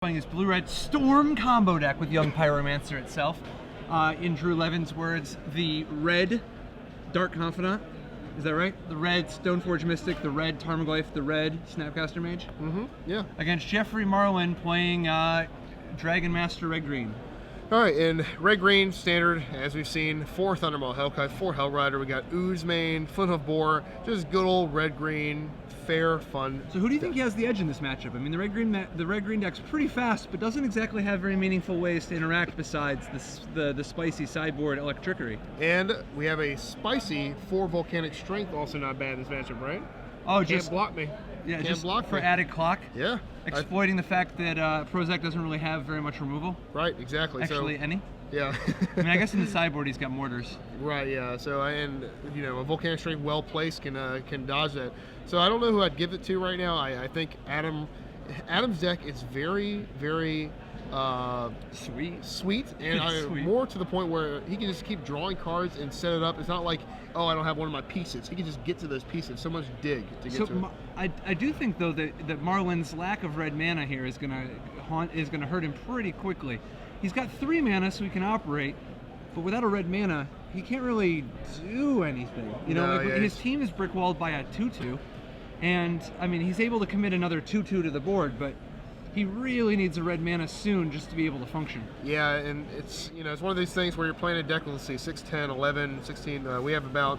playing his blue-red Storm combo deck with Young Pyromancer itself. In Drew Levin's words, the red Dark Confidant. Is that right? The red Stoneforge Mystic, the red Tarmogoyf, the red Snapcaster Mage. Yeah. Against Jeffrey Marlin playing Dragon Master Red Green. All right, in Red Green standard, as we've seen, 4 Thundermaw Hellkite, 4 Hellrider. We got Oozemane, Flinthoof Boar, just good old Red Green, fair, fun. So who do you think has the edge in this matchup? I mean, the Red Green deck's pretty fast, but doesn't exactly have very meaningful ways to interact besides the spicy sideboard Electrickery. And we have a spicy 4 Volcanic Strength, also not bad in this matchup, right? Oh, Can't block me. Yeah, Can't just block for me. added clock. Yeah. Exploiting the fact that Prosak doesn't really have very much removal. Right, exactly. Actually, so, any. Yeah. I mean, I guess in the sideboard he's got mortars. Right, yeah. So, and you know, a Volcanic Strength well placed can dodge that. So I don't know who I'd give it to right now. I think Adam's deck is very, very sweet, and Sweet. more to the point where he can just keep drawing cards and set it up. It's not like, oh, I don't have one of my pieces. He can just get to those pieces. So much dig to get to it. I do think though that Marlin's lack of red mana here is gonna hurt him pretty quickly. He's got 3 mana, so he can operate, but without a red mana, he can't really do anything. You know, No, yeah, his team is brickwalled by a 2/2, and I mean he's able to commit another 2/2 to the board, but he really needs a red mana soon just to be able to function. Yeah, and it's, you know, it's one of these things where you're playing a deck with, let's see, 6, 10, 11, 16. We have about,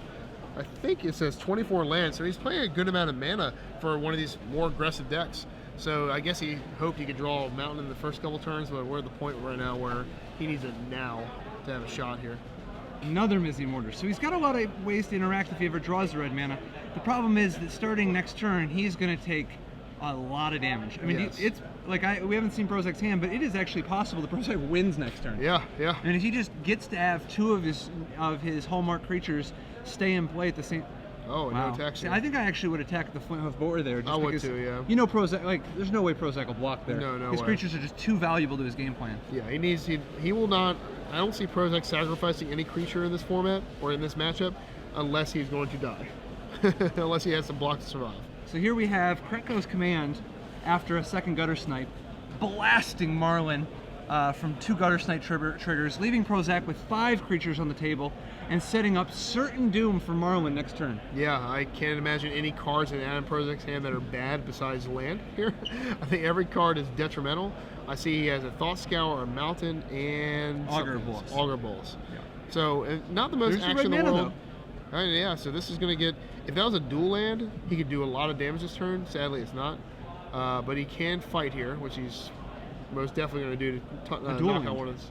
I think it says 24 lands, so he's playing a good amount of mana for one of these more aggressive decks. So I guess he hoped he could draw a mountain in the first couple turns, but we're at the point right now where he needs it now to have a shot here. Another Mizzy Mortar. So he's got a lot of ways to interact if he ever draws the red mana. The problem is that starting next turn, he's going to take a lot of damage. I mean, Yes. it's like we haven't seen Prosak's hand, but it is actually possible that Prosak wins next turn. Yeah, yeah. And if he just gets to have 2 of his hallmark creatures stay in play at the same. Oh, Wow. no attack. See, I think I actually would attack the Flinthoof Boar there. Just I would because, too, yeah. You know, Prosak, like, there's no way Prosak will block there. No His way. creatures are just too valuable to his game plan. Yeah, he will not. I don't see Prosak sacrificing any creature in this format or in this matchup unless he's going to die. Unless he has some block to survive. So here we have Kretko's command after a second Gutter Snipe, blasting Marlin from 2 Gutter Snipe triggers, leaving Prosak with 5 creatures on the table and setting up certain doom for Marlin next turn. Yeah, I can't imagine any cards in Adam Prosak's hand that are bad besides land here. I think every card is detrimental. I see he has a Thought Scour, a Mountain, and Augur Bolts. Augur Bolts. Yeah. So, not the most There's the action in red the mana, world. Yeah, so this is going to get... If that was a dual land, he could do a lot of damage this turn. Sadly, it's not. But he can fight here, which he's most definitely going to do to knock out one of his...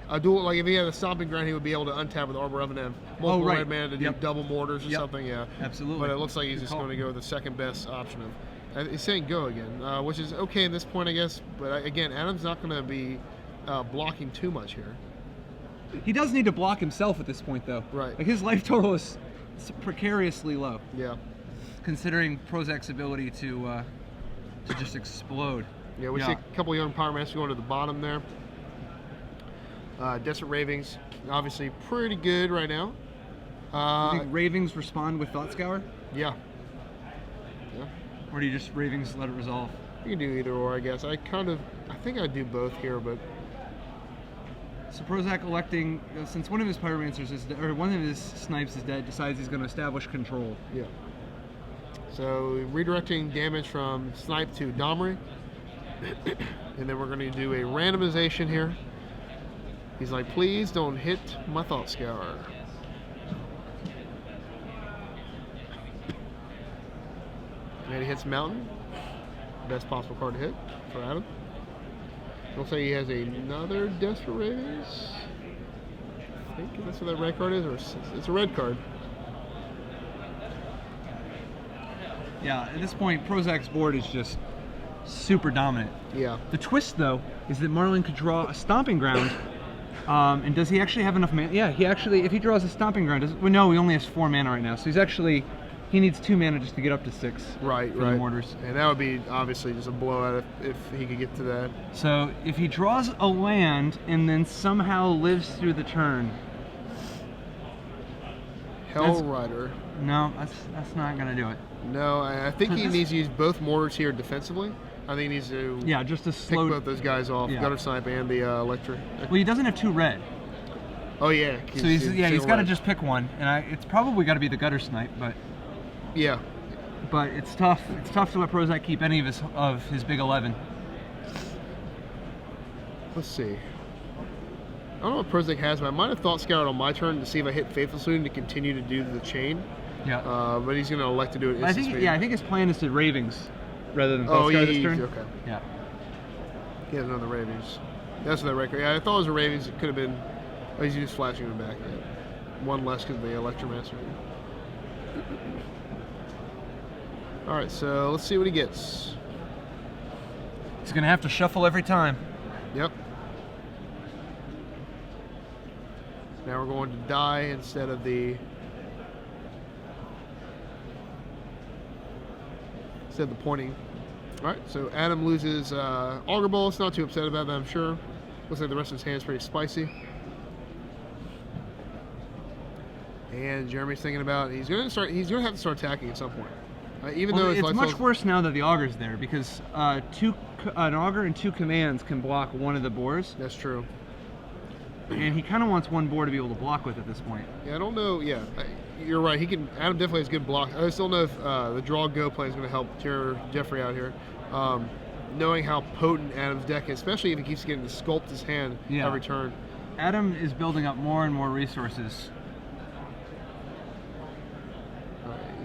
A dual, like if he had a Stomping Ground, he would be able to untap with Arbor Oven and have multiple red mana to do double mortars or something. Yeah, absolutely. But it looks like he's just going to go with the second best option of. He's saying go again, which is okay at this point, I guess. But again, Adam's not going to be blocking too much here. He does need to block himself at this point, though. Right. Like his life total is precariously low. Yeah. Considering Prosak's ability to just explode. Yeah, we see a couple young Pyromancers going to the bottom there. Desert Ravings, obviously pretty good right now. You think Ravings respond with Thought Scour? Yeah. Yeah. Or do you just Ravings let it resolve? You can do either or, I guess. I think I'd do both here, but... So Prosak electing, since one of his Pyromancers is or one of his Snipes is dead, decides he's going to establish control. Yeah. So redirecting damage from Snipe to Domri. And then we're going to do a randomization here. He's like, please don't hit my Thought Scour. And he hits Mountain. Best possible card to hit for Adam. He'll say he has another Desperate Ravings. I think that's what that red card is, or it's a red card. Yeah, at this point, Prosak's board is just super dominant. Yeah. The twist, though, is that Marlin could draw a Stomping Ground. And does he actually have enough mana? Yeah, he actually, if he draws a Stomping Ground, well, no, he only has 4 mana right now. So he needs 2 mana just to get up to 6. Right, for right. the mortars. And that would be obviously just a blowout if he could get to that. So if he draws a land and then somehow lives through the turn. Hellrider. No, that's not going to do it. No, I think he needs to use both mortars here defensively. I think he needs to just to pick slow both those guys off, Gutter Snipe and the electric. Well, he doesn't have 2 red. Oh yeah. So he's got to just pick one, and it's probably got to be the Gutter Snipe, but but it's tough. It's tough to let Prosak keep any of his big 11. Let's see. I don't know what Prosak has, but I might have thought scout on my turn to see if I hit Faithful Student to continue to do the chain. Yeah. But he's going to elect to do it. I think his plan is to Ravings rather than thought scout this turn. Okay. Yeah. He has another Ravings. That's the record. Yeah, I thought it was a Ravings. It could have been. Oh, he's just flashing him back. Yeah. One less because of the Electromancer. All right, so let's see what he gets. He's going to have to shuffle every time. Yep. Now we're going to die instead of the pointing. All right, so Adam loses Auger Bolts. Not too upset about that, I'm sure. Looks like the rest of his hand is pretty spicy. And Jeremy's thinking about he's going to have to start attacking at some point. Even though it's much worse now that the Auger's there, because an Auger and 2 commands can block one of the boars. That's true. And he kind of wants one boar to be able to block with at this point. Yeah, I don't know. Yeah, you're right. Adam definitely has good block. I just don't know if the draw go play is going to help Jeffrey out here. Knowing how potent Adam's deck is, especially if he keeps getting to sculpt his hand every turn. Adam is building up more and more resources.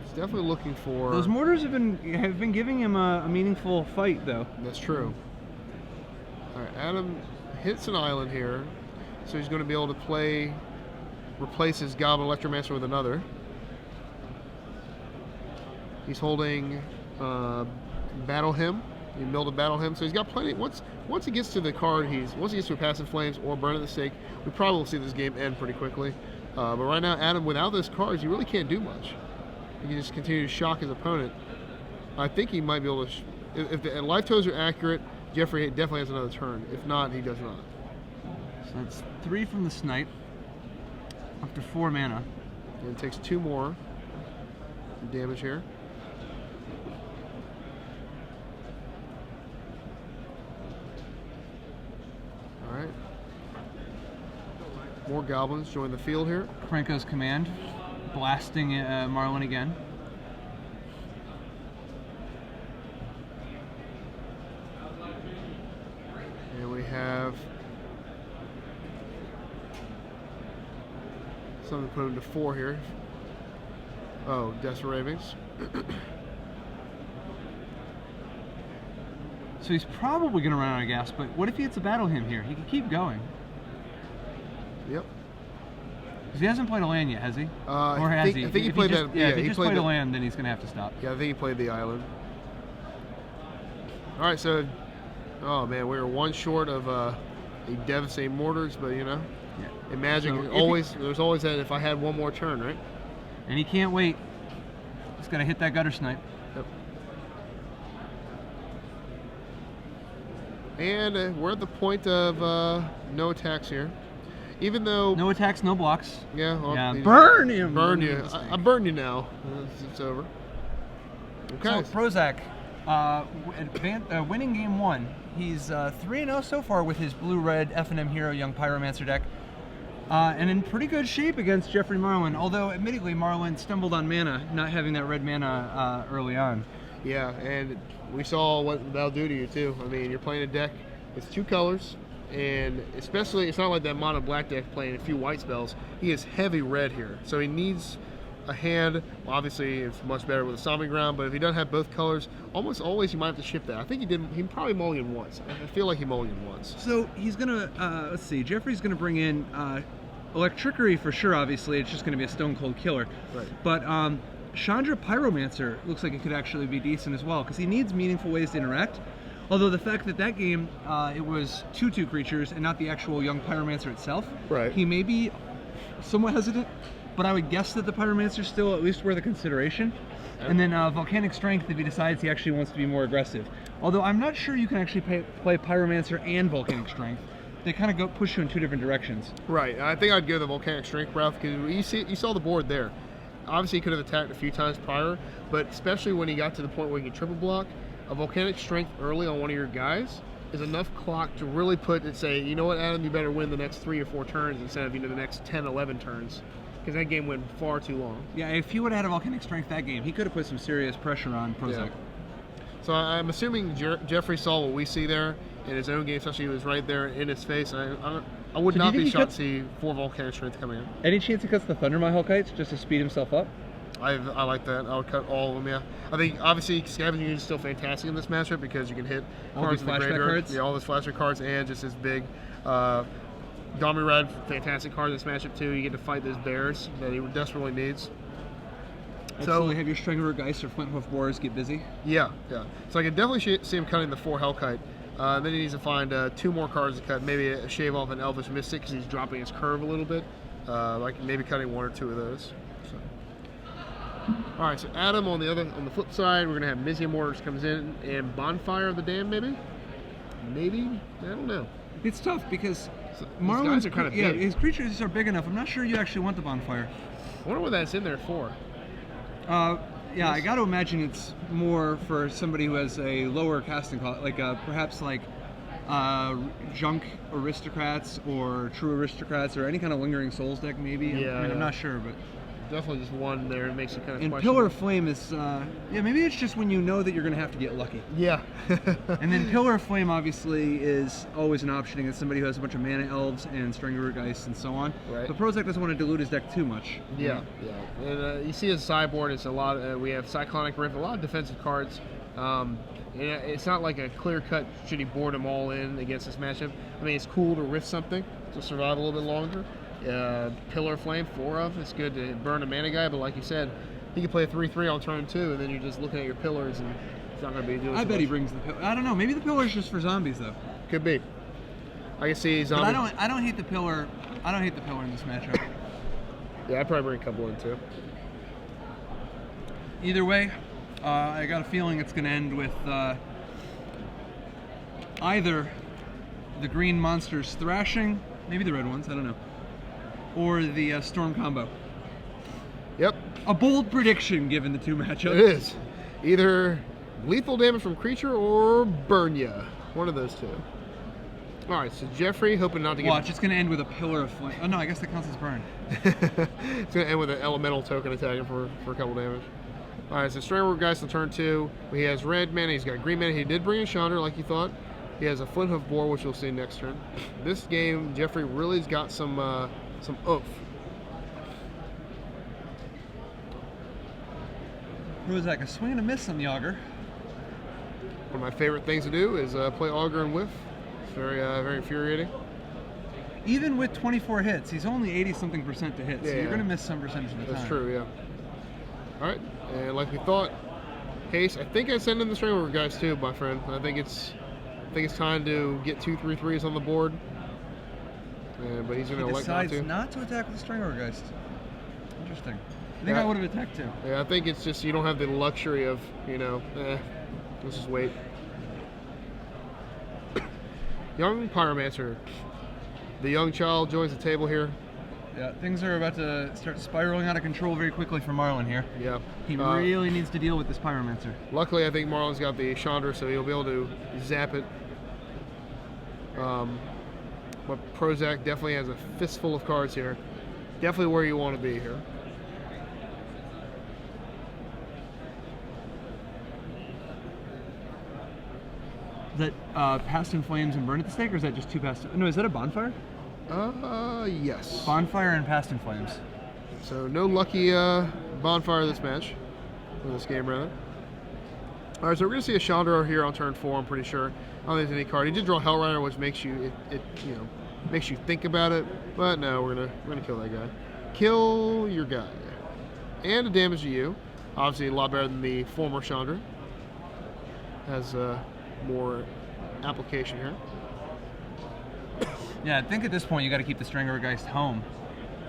He's definitely looking for. Those mortars have been giving him a meaningful fight, though. That's true. All right, Adam hits an island here. So he's going to be able to replace his Goblin Electromancer with another. He's holding Battle Hymn. He milled a Battle Hymn, so he's got plenty. Once he gets to the card, once he gets to a Passive Flames or Burn at the Stake, we probably will see this game end pretty quickly. But right now, Adam, without those cards, you really can't do much. He can just continue to shock his opponent. I think he might be able to. If the life totals are accurate, Jeffrey definitely has another turn. If not, he does not. So that's 3 from the Snipe, up to 4 mana. And it takes 2 more damage here. All right. More goblins join the field here. Franco's command, blasting Marlin again. And we have something to put him to 4 here. Oh, Desperate Ravings. So he's probably going to run out of gas, but what if he hits a Battle Hymn here? He can keep going. Yep. Because he hasn't played a land yet, has he? Or has he? I think he played that. Yeah, if he just played a land, then he's going to have to stop. Yeah, I think he played the island. All right, so, oh man, we were 1 short of a devastating mortars, but you know, in Magic, so there's always that if I had 1 more turn, right? And he can't wait. He's got to hit that Gutter Snipe. Yep. And we're at the point of no attacks here. Even though... No attacks, no blocks. Yeah. Well, yeah. Burn him! Burn you. I burned you now. It's over. Okay. So Prosak, winning game 1. He's 3-0 so far with his blue-red F&M Hero Young Pyromancer deck. And in pretty good shape against Jeffrey Marlin, although admittedly Marlin stumbled on mana, not having that red mana early on. Yeah, and we saw what that'll do to you too. I mean, you're playing a deck, it's 2 colors, and especially, it's not like that mono black deck playing a few white spells. He is heavy red here, so he needs a hand. Well, obviously, it's much better with a Stomping Ground, but if he doesn't have both colors, almost always you might have to shift that. I think he did. He probably mulliganed once. I feel like he mulliganed once. So he's gonna let's see. Jeffrey's gonna bring in Electrickery for sure. Obviously, it's just gonna be a stone cold killer. Right. But Chandra Pyromancer looks like it could actually be decent as well because he needs meaningful ways to interact. Although the fact that game it was 2/2 creatures and not the actual young Pyromancer itself, right? He may be somewhat hesitant, but I would guess that the Pyromancer is still at least worth a consideration. Yeah. And then Volcanic Strength if he decides he actually wants to be more aggressive. Although I'm not sure you can actually play Pyromancer and Volcanic Strength. They kind of push you in 2 different directions. Right. I think I'd go the Volcanic Strength route because you saw the board there. Obviously, he could have attacked a few times prior, but especially when he got to the point where he could triple block, a volcanic strength early on one of your guys is enough clock to really put and say, you know what, Adam, you better win the next 3 or 4 turns instead of the next 10, 11 turns, because that game went far too long. Yeah, if he would have had a volcanic strength that game, he could have put some serious pressure on Prosak. Yeah. So I'm assuming Jeffrey saw what we see there in his own game, especially he was right there in his face. I would not be shocked to see 4 volcanic strength coming in. Any chance he cuts the Thunder Mile kites just to speed himself up? I like that. I would cut all of them, yeah. I think, obviously, Scavenging is still fantastic in this matchup because you can hit all cards these in the flashback graveyard. cards? Yeah, all those flashback cards and just this big Domri Red, fantastic card in this matchup, too. You get to fight those bears that he desperately needs. So have your Strangler Geist or Flinthoof Boars get busy? Yeah. So I can definitely see him cutting the 4 Hellkite. Then he needs to find 2 more cards to cut, maybe a shave off an Elvish Mystic because he's dropping his curve a little bit. Like maybe cutting 1 or 2 of those. So. All right, so Adam on the flip side, we're gonna have Mizzium Mortars comes in and Bonfire of the Dam, maybe. I don't know. It's tough because Marlin's are kind of big. His creatures are big enough. I'm not sure you actually want the Bonfire. I wonder what that's in there for. Yeah, I got to imagine it's more for somebody who has a lower casting cost, like perhaps like Junk Aristocrats or True Aristocrats or any kind of Lingering Souls deck, maybe. Yeah, I'm not sure, but definitely just one there makes it kind of. And Pillar of Flame is, yeah, maybe it's just when you know that you're going to have to get lucky. Yeah. And then Pillar of Flame obviously is always an option against somebody who has a bunch of Mana Elves and Strangler Geist and so on. Right. But Prosak doesn't want to dilute his deck too much. Yeah. And you see his sideboard, it's a lot. We have Cyclonic Rift, a lot of defensive cards. And it's not like a clear-cut, should he board them all in against this matchup. I mean, it's cool to rift something to survive a little bit longer. Pillar of Flame, 4 of. It's good to burn a mana guy, but like you said, he can play a 3/3 on turn 2, and then you're just looking at your pillars, and it's not going to be doing. I bet he brings the pillar. I don't know. Maybe the pillar's just for zombies, though. Could be. I can see zombies. But I don't hate the pillar. I don't hate the pillar in this matchup. Yeah, I'd probably bring a couple in too. Either way, I got a feeling it's going to end with either the green monsters thrashing, maybe the red ones, I don't know, or the storm combo. Yep. A bold prediction given the 2 matchups. It is. Either lethal damage from creature or burn ya. One of those 2. All right, so Jeffrey hoping not to get. Watch, it's going to end with a Pillar of Flame. Oh no, I guess that counts as burn. It's going to end with an elemental token attacking for a couple damage. All right, so Strangler Geist on turn 2. He has red mana. He's got green mana. He did bring in Chandra like you thought. He has a Flinthoof Boar, which you'll see next turn. This game, Jeffrey really's got some oomph. Prosak, a swing and a miss on the Augur. One of my favorite things to do is play Augur and whiff. It's very infuriating. Even with 24 hits, he's only 80-something% to hit, so you're going to miss some percentage of the time. That's true, yeah. All right, and like we thought, Case, I think I send in the Strangler guys too, my friend. I think it's time to get 2 3/3s on the board. But he's going to elect not to. He decides not to attack with the Strangler Geist. Interesting. I think I would have attacked too. Yeah, I think it's just you don't have the luxury of, let's just wait. Young Pyromancer. The young child joins the table here. Yeah, things are about to start spiraling out of control very quickly for Marlin here. Yeah. He really needs to deal with this Pyromancer. Luckily, I think Marlin's got the Chandra, so he'll be able to zap it. But Prosak definitely has a fistful of cards here. Definitely where you want to be here. Is that Past in Flames and Burn at the Stake, or is that just 2 Past? No, is that a Bonfire? Yes. Bonfire and Past in Flames. So no lucky Bonfire this match, or this game rather. All right, so we're gonna see a Chandra here on turn 4. I'm pretty sure. I don't think there's any card. He did draw Hellrider, which makes you makes you think about it. But no, we're gonna kill that guy. Kill your guy, and a damage to you. Obviously, a lot better than the former Chandra. Has more application here. Yeah, I think at this point you got to keep the Strangler Geist home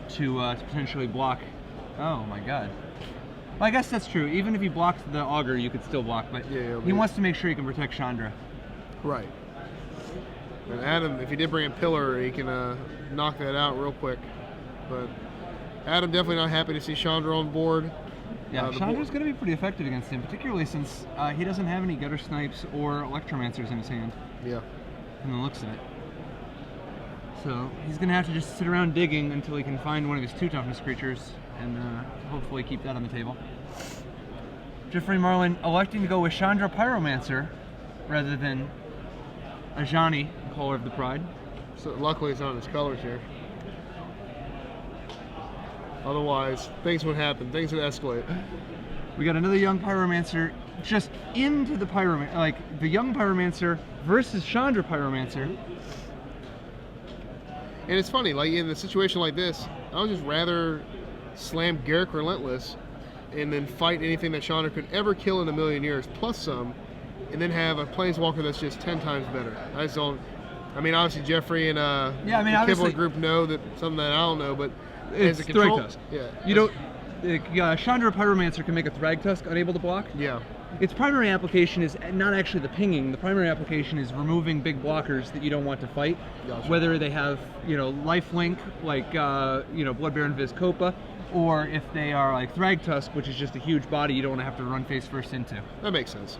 to potentially block. Oh my God. Well, I guess that's true. Even if he blocked the Augur, you could still block. But he wants to make sure he can protect Chandra. Right. And Adam, if he did bring in Pillar, he can knock that out real quick. But Adam definitely not happy to see Chandra on board. Yeah, Chandra's going to be pretty effective against him, particularly since he doesn't have any Gutter Snipes or Electromancers in his hand. Yeah. From the looks of it. So he's going to have to just sit around digging until he can find one of his 2 toughness creatures and hopefully keep that on the table. Jeffrey Marlin electing to go with Chandra Pyromancer rather than Ajani, Caller of the Pride. So luckily it's on his colors here. Otherwise, things would happen. Things would escalate. We got another young Pyromancer just into the Pyromancer, like the young Pyromancer versus Chandra Pyromancer. And it's funny, like in a situation like this, I would just rather slam Garruk Relentless and then fight anything that Chandra could ever kill in a million years, plus some, and then have a Planeswalker that's just 10 times better. I just don't. I mean, obviously Jeffrey and the Kibble group know that something that I don't know, but it's as a control, Thragtusk. Yeah, you don't. Chandra Pyromancer can make a Thragtusk unable to block. Yeah. Its primary application is not actually the pinging. The primary application is removing big blockers that you don't want to fight, Gotcha. Whether they have lifelink like Blood Baron Vizkopa, or if they are like Thragtusk, which is just a huge body you don't want to have to run face first into. That makes sense.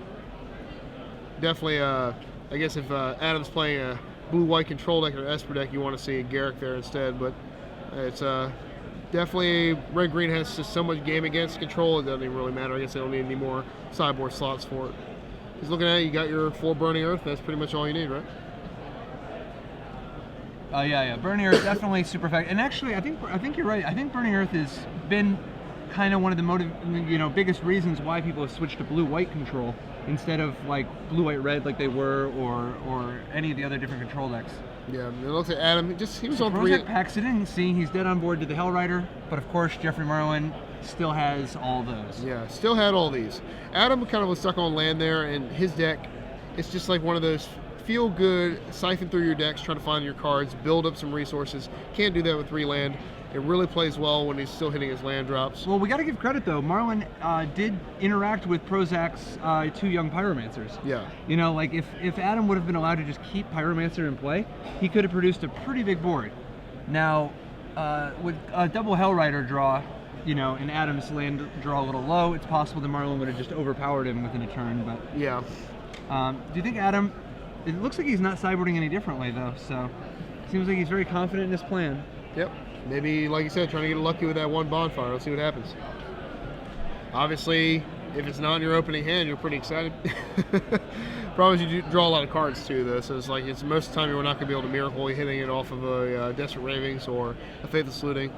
Definitely, I guess if Adam's playing a blue-white control deck or Esper deck, you want to see a Garruk there instead, but it's definitely red-green has just so much game against control, it doesn't even really matter. I guess they don't need any more sideboard slots for it. Just looking at it, you got your 4 Burning Earth, that's pretty much all you need, right? Yeah. Burning Earth definitely super effective. And actually, I think you're right. I think Burning Earth has been kind of one of the biggest reasons why people have switched to blue-white control instead of like blue-white red like they were, or any of the other different control decks. Yeah, it looks like Adam. He was on Prosak 3. packs it in, seeing he's dead on board to the Hell Rider, but of course Jeffrey Marlin still has all those. Yeah, still had all these. Adam kind of was stuck on land there, and his deck, it's just like one of those feel good, siphon through your decks, try to find your cards, build up some resources. Can't do that with 3 land. It really plays well when he's still hitting his land drops. Well, we got to give credit though. Marlin did interact with Prozak's 2 young Pyromancers. Yeah. Like if Adam would have been allowed to just keep Pyromancer in play, he could have produced a pretty big board. Now, with a double Hell Rider draw, and Adam's land draw a little low, it's possible that Marlin would have just overpowered him within a turn. But yeah. Do you think Adam? It looks like he's not sideboarding any differently though, so it seems like he's very confident in his plan. Yep. Maybe, like you said, trying to get lucky with that 1 bonfire. Let's see what happens. Obviously, if it's not in your opening hand, you're pretty excited. Problem is you draw a lot of cards too, though. So it's like most of the time you're not going to be able to miracle hitting it off of a Desperate Ravings or a Faithless Looting,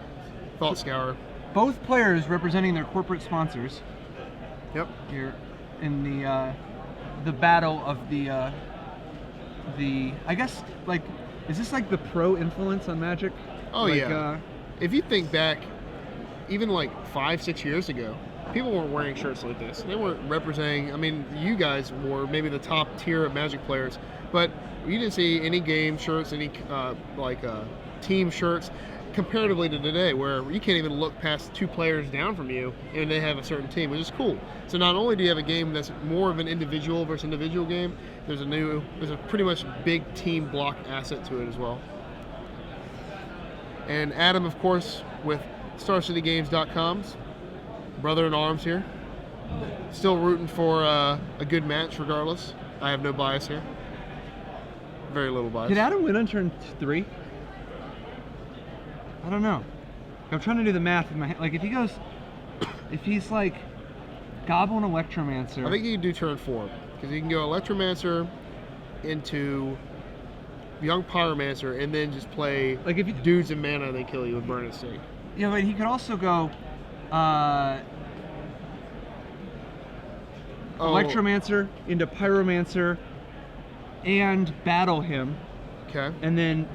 Thought Scour. Both players representing their corporate sponsors. Yep. Here in the battle of the I guess like, is this like the pro influence on Magic? Oh, like, yeah. If you think back, even like 5-6 years ago, people weren't wearing shirts like this. They weren't representing. I mean, you guys were maybe the top tier of Magic players, but you didn't see any game shirts, any team shirts, comparatively to today, where you can't even look past 2 players down from you and they have a certain team, which is cool. So not only do you have a game that's more of an individual versus individual game, there's a pretty much big team block asset to it as well. And Adam, of course, with StarCityGames.com's brother in arms here. Still rooting for a good match regardless. I have no bias here. Very little bias. Did Adam win on turn 3? I don't know. I'm trying to do the math in my head. Like if he's like Goblin Electromancer. I think you can do turn 4. Because you can go Electromancer into Young Pyromancer and then just play like if you, dudes in mana and they kill you with Burn and Stake. Yeah, but he could also go Electromancer into Pyromancer and battle him. Okay. And then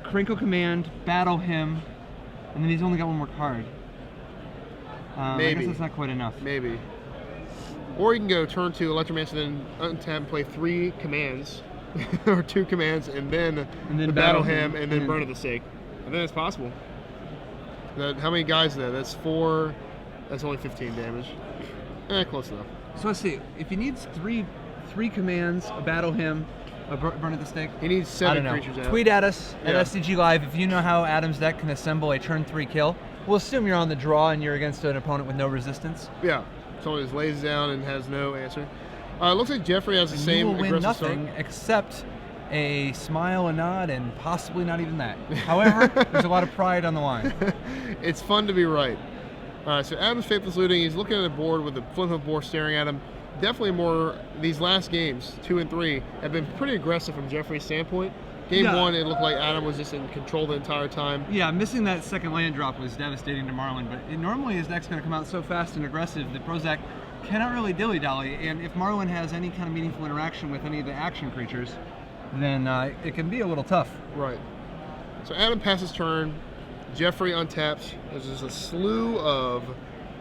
Crinkle Command, battle him, and then he's only got 1 more card. Maybe. I guess that's not quite enough. Maybe. Or you can go turn 2 Electromancer, then untap and play 3 commands. or 2 commands, and then battle him, and then burn at the stake. I think it's possible. How many guys is that? That's 4. That's only 15 damage. Close enough. So let's see. If he needs three commands, a battle him, a burn at the stake. He needs 7 creatures out. Tweet at us at SCG Live if you know how Adam's deck can assemble a turn 3 kill. we'll assume you're on the draw and you're against an opponent with no resistance. Yeah. Someone just lays down and has no answer. Looks like Jeffrey has the And same you will win aggressive nothing start. except a smile, a nod, and possibly not even that. However, there's a lot of pride on the line. It's fun to be right. All right, so Adam's Faithless Looting. He's looking at the board with the flip of board staring at him. Definitely more, these last games, 2 and 3, have been pretty aggressive from Jeffrey's standpoint. Game Yeah. 1, it looked like Adam was just in control the entire time. Yeah, missing that second land drop was devastating to Marlin, but normally his deck's going to come out so fast and aggressive that Prosak cannot really dilly-dally, and if Marlin has any kind of meaningful interaction with any of the action creatures, then it can be a little tough. Right. So Adam passes turn. Jeffrey untaps. There's just a slew of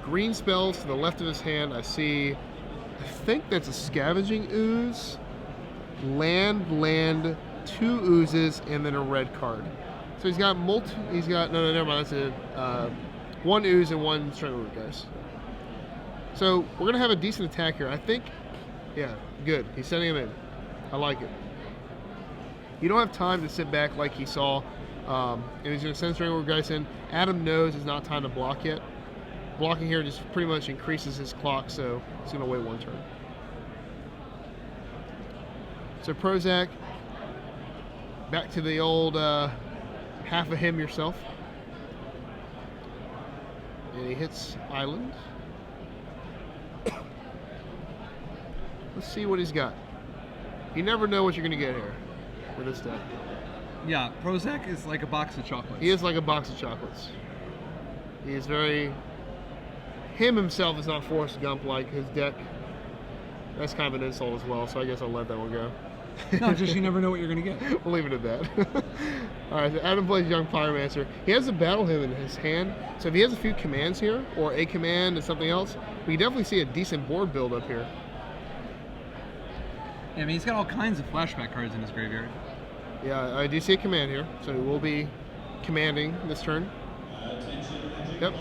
green spells to the left of his hand. I think that's a Scavenging Ooze, land, 2 oozes, and then a red card. So he's got no, never mind. That's a 1 ooze and 1 strength root, guys. So we're gonna have a decent attack here. I think, yeah, good. He's sending him in. I like it. You don't have time to sit back like he saw, and he's gonna send strength root guys in. Adam knows it's not time to block yet. Blocking here just pretty much increases his clock, so he's gonna wait 1 turn. So Prosak, back to the old half of him yourself. And he hits Island. Let's see what he's got. You never know what you're gonna get here with this deck. Yeah, Prosak is like a box of chocolates. He is like a box of chocolates. He is very... Him himself is not Forrest Gump like his deck. That's kind of an insult as well, so I guess I'll let that one go. No, just you never know what you're going to get. We'll leave it at that. Alright, so Adam plays Young Pyromancer. He has a Battle Hymn in his hand, so if he has a few commands here, or a command and something else, we definitely see a decent board build up here. Yeah, I mean, he's got all kinds of flashback cards in his graveyard. Yeah, I do see a command here, so he will be commanding this turn. Yep.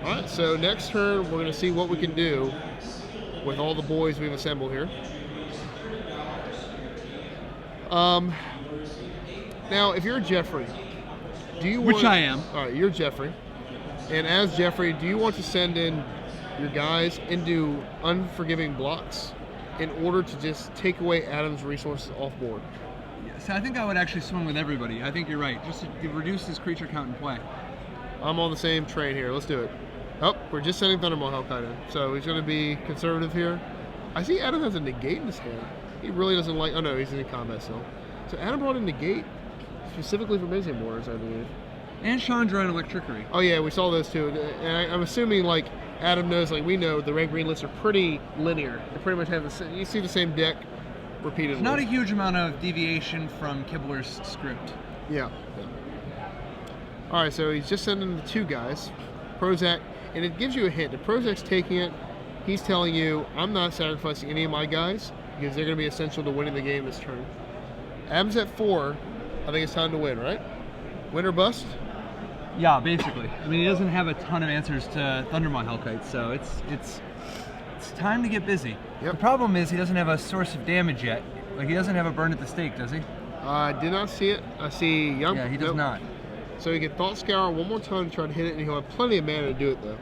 Alright, so next turn we're going to see what we can do with all the boys we've assembled here. Now, if you're Jeffrey, do you want... Which I am. Alright, you're Jeffrey. And as Jeffrey, do you want to send in your guys into unforgiving blocks in order to just take away Adam's resources off board? So I think I would actually swing with everybody. I think you're right. Just to reduce his creature count in play. I'm on the same train here. Let's do it. Oh, we're just sending Thundermaw Hellkite in. So he's going to be conservative here. I see Adam has a negate in his hand. He really doesn't like... Oh, no, he's in combat still. So Adam brought in negate specifically for Mizzium Wars, I believe. And Chandra and Electricity. Oh, yeah, we saw those too. And I'm assuming, like, Adam knows, like we know, the red-green lists are pretty linear. They pretty much have the same... You see the same deck repeatedly. There's not a huge amount of deviation from Kibler's script. Yeah. All right, so he's just sending the 2 guys. Prosak... And it gives you a hint. If Prosak's taking it, he's telling you, I'm not sacrificing any of my guys because they're going to be essential to winning the game this turn. Adam's at 4. I think it's time to win, right? Win or bust? Yeah, basically. I mean, he doesn't have a ton of answers to Thundermaw Hellkite, so it's time to get busy. Yep. The problem is he doesn't have a source of damage yet. Like, he doesn't have a burn at the stake, does he? I did not see it. I see Young... Yeah, he does not. So he can Thought Scour one more time to try to hit it, and he'll have plenty of mana to do it, though.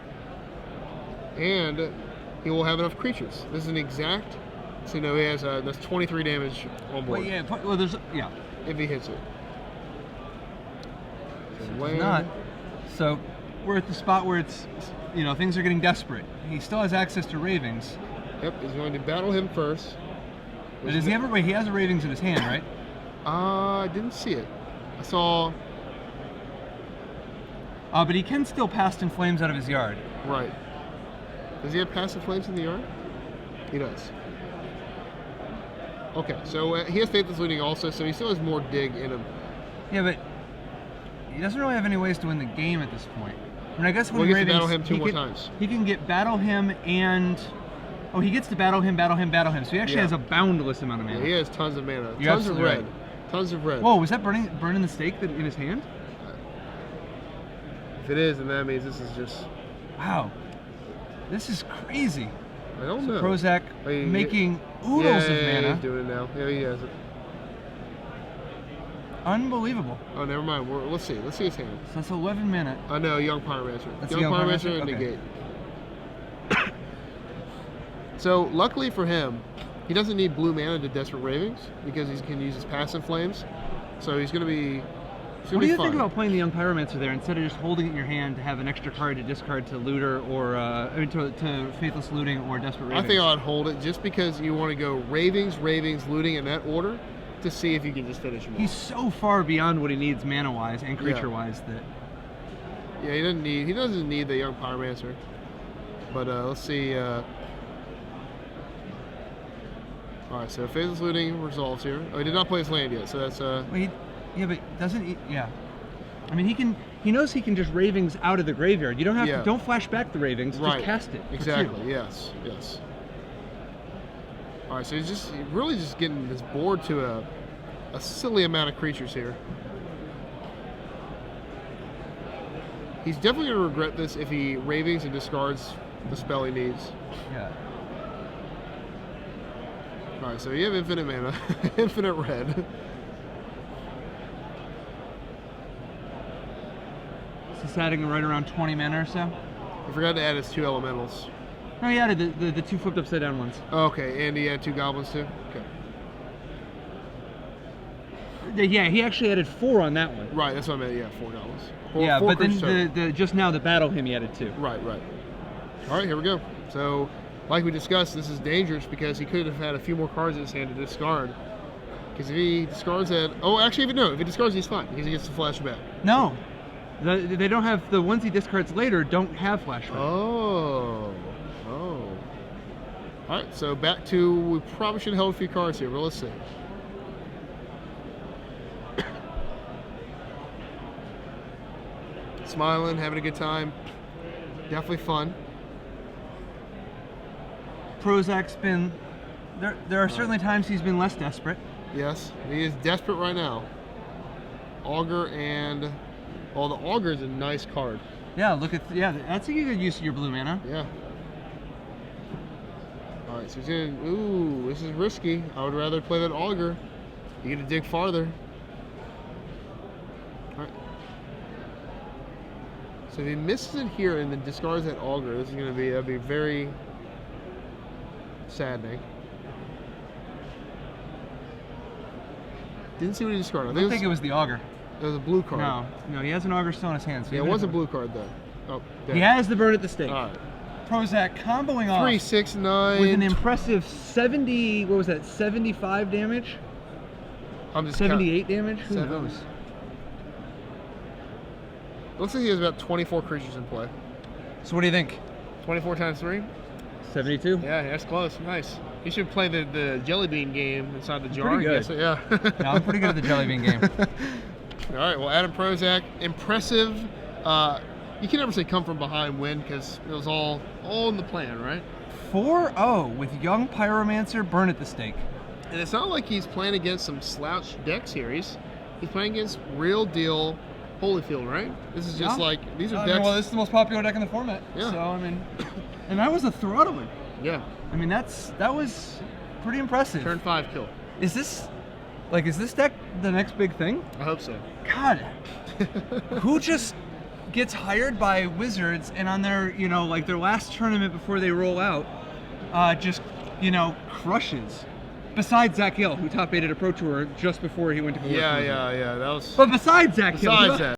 And he will have enough creatures. This is an exact... So, you know, he has... that's 23 damage on board. Well, yeah, well, there's... Yeah. If he hits it. So He's not. So we're at the spot where it's... You know, things are getting desperate. He still has access to Ravings. Yep, he's going to battle him first. But does he ever... Wait, he has a Ravings in his hand, right? I didn't see it. I saw... But he can still Past in Flames out of his yard. Right. Does he have Passive Flames in the yard? He does. Okay, so he has Faithless Looting also, so he still has more dig in him. Yeah, but he doesn't really have any ways to win the game at this point. I mean, I guess when Well, he gets to Ravens, battle him 2 more times. He can get Battle Him and... Oh, he gets to Battle Him, Battle Him, Battle Him. So he actually has a boundless amount of mana. Yeah, he has tons of mana. You're Tons of absolutely red. right. Tons of red. Whoa, was that burning the stake in his hand? If it is, then that means this is just... Wow. This is crazy. I don't know. Prosak making oodles of mana. Yeah, he's doing it now. Yeah, he has it. Unbelievable. Oh, never mind. Let's see. Let's see his hand. So that's 11 minute. I know, Young Pyromancer. That's Young Pyromancer and okay. negate. So, luckily for him, he doesn't need blue mana to Desperate Ravings because he can use his passive flames. So he's going to be. What do you think about playing the Young Pyromancer there instead of just holding it in your hand to have an extra card to discard to Looter or to Faithless Looting or Desperate Ravings? I think I'd hold it just because you want to go Ravings, Looting in that order to see if you can just finish him off. He's so far beyond what he needs mana-wise and creature-wise that. Yeah, he doesn't need the Young Pyromancer. But let's see. All right, so Faithless Looting resolves here. Oh, he did not play his land yet, so that's Wait, yeah, but doesn't he? Yeah. I mean, he knows he can just Ravings out of the graveyard. You don't have to. Don't flash back the Ravings. Right. Just cast it. Exactly. Yes. All right, so he's really just getting this board to a silly amount of creatures here. He's definitely going to regret this if he Ravings and discards the spell he needs. Yeah. All right, so you have infinite mana, infinite red. So it's adding right around 20 mana or so. I forgot to add his 2 elementals. No, he added the 2 flipped upside down ones. Okay, and he had 2 goblins too? Okay. Yeah, he actually added 4 on that one. Right, that's what I meant, yeah, 4 goblins. Yeah, four but then creatures the just now the battle him he added 2. Right. All right, here we go. So, like we discussed, this is dangerous because he could have had a few more cards in his hand to discard. Because if he discards that... Oh, actually, if he discards, he's fine. Because he gets to flash back. No. They don't have... The ones he discards later don't have flashback. Oh. Alright, so back to... We probably should have held a few cards here, but let's see. Smiling, having a good time. Definitely fun. Prosak's been... There are certainly times he's been less desperate. Yes, he is desperate right now. Augur and... Well, the Augur is a nice card. Yeah, look at... Yeah, that's a good use of your blue mana. Yeah. Alright, so he's in... Ooh, this is risky. I would rather play that Augur. You get to dig farther. Alright. So if he misses it here and then discards that Augur, this is going to be... That'd be very... saddening. Didn't see what he discarded. I don't think it was the Augur. It was a blue card. No, he has an Augur still in his hand. So yeah, it was a blue card though. Oh, damn. He has the burn at the stake. All right. Prosak comboing off 3, 6, 9 with an impressive 70. What was that? 75 damage. I'm just 78 damage. Who 7. knows? Looks like he has about 24 creatures in play. So what do you think? 24 times 3. 72. Yeah, that's close. Nice. You should play the jelly bean game inside the jar. Pretty good. Yeah. Yeah, I'm pretty good at the jelly bean game. All right. Well, Adam Prosak, impressive. You can never say come from behind win because it was all in the plan, right? 4-0 with Young Pyromancer, burn at the stake. And it's not like he's playing against some slouch decks here. He's playing against real deal Holyfield, right? This is just like these are decks. Well, this is the most popular deck in the format. Yeah. So I mean, and that was a throttling. Yeah. I mean, that was pretty impressive. Turn 5 kill. Is this deck the next big thing? I hope so. God, who just gets hired by Wizards and on their, like their last tournament before they roll out, just, crushes? Besides Zach Hill, who top 8 at a Pro Tour just before he went to World War. Yeah. That was. But besides Zach Hill, Besides that.